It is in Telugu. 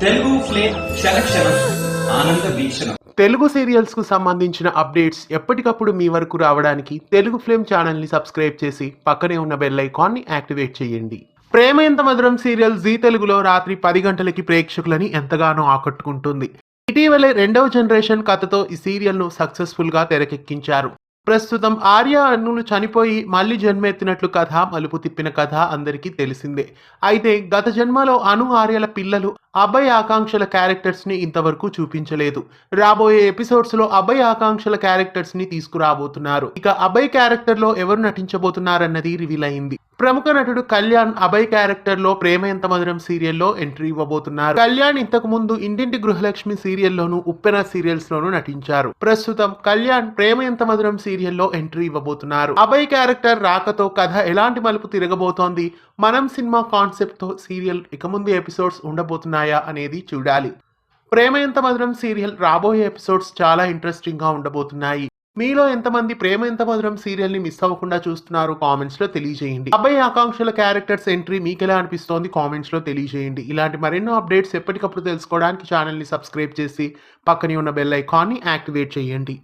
తెలుగు ఫ్లేమ్ క్షణక్షణం ఆనంద వీక్షణం. తెలుగు సీరియల్స్ కు సంబంధించిన అప్డేట్స్ ఎప్పటికప్పుడు మీ వరకు రావడానికి తెలుగు ఫ్లేమ్ ఛానల్ ని సబ్స్క్రైబ్ చేసి పక్కనే ఉన్న బెల్ ఐకాన్ ని యాక్టివేట్ చేయండి. ప్రేమ ఎంత మధురం సీరియల్ జీ తెలుగులో రాత్రి 10 గంటలకి ప్రేక్షకులని ఎంతగానో ఆకట్టుకుంటుంది. ఇటీవలే 2వ జనరేషన్ కథతో ఈ సీరియల్ ను సక్సెస్ఫుల్ గా తెరకెక్కించారు. ప్రస్తుతం ఆర్య అన్నులు చనిపోయి మళ్లీ జన్మెత్తినట్లు కథ మలుపు తిప్పిన కథ అందరికీ తెలిసిందే. అయితే గత జన్మలో అను ఆర్యల పిల్లలు అభయ్ ఆకాంక్షల క్యారెక్టర్స్ ని ఇంతవరకు చూపించలేదు. రాబోయే ఎపిసోడ్స్ లో అభయ్ ఆకాంక్షల క్యారెక్టర్స్ ని తీసుకురాబోతున్నారు. ఇక అభయ్ క్యారెక్టర్ లో ఎవరు నటించబోతున్నారన్నది రివీల్ అయింది. ప్రముఖ నటుడు కళ్యాణ్ అభయ్ క్యారెక్టర్ లో ప్రేమ ఎంత మధురం సీరియల్లో ఎంట్రీ ఇవ్వబోతున్నారు. కళ్యాణ్ ఇంతకు ముందు ఇంటింటి గృహలక్ష్మి సీరియల్లోను ఉప్పెన సీరియల్స్ లోను నటించారు. ప్రస్తుతం కళ్యాణ్ ప్రేమ ఎంత మధురం సీరియల్లో ఎంట్రీ ఇవ్వబోతున్నారు. అభయ్ క్యారెక్టర్ రాకతో కథ ఎలాంటి మలుపు తిరగబోతోంది, మనం సినిమా కాన్సెప్ట్ తో సీరియల్ ఇక ముందు ఎపిసోడ్స్ ఉండబోతున్నాయా అనేది చూడాలి. ప్రేమ ఎంత మధురం సీరియల్ రాబోయే ఎపిసోడ్స్ చాలా ఇంట్రెస్టింగ్ గా ఉండబోతున్నాయి. మీలో ఎంతమంది ప్రేమ ఎంత మధురం సీరియల్ ని మిస్ అవ్వకుండా చూస్తున్నారు కామెంట్స్ లో తెలియజేయండి. అభయ్ ఆకాంక్షల క్యారెక్టర్స్ ఎంట్రీ మీకు ఎలా అనిపిస్తోంది కామెంట్స్ లో తెలియజేయండి. ఇలాంటి మరెన్నో అప్డేట్స్ ఎప్పటికప్పుడు తెలుసుకోవడానికి ఛానల్ ని సబ్స్క్రైబ్ చేసి పక్కనే ఉన్న బెల్ ఐకాన్ ని యాక్టివేట్ చేయండి.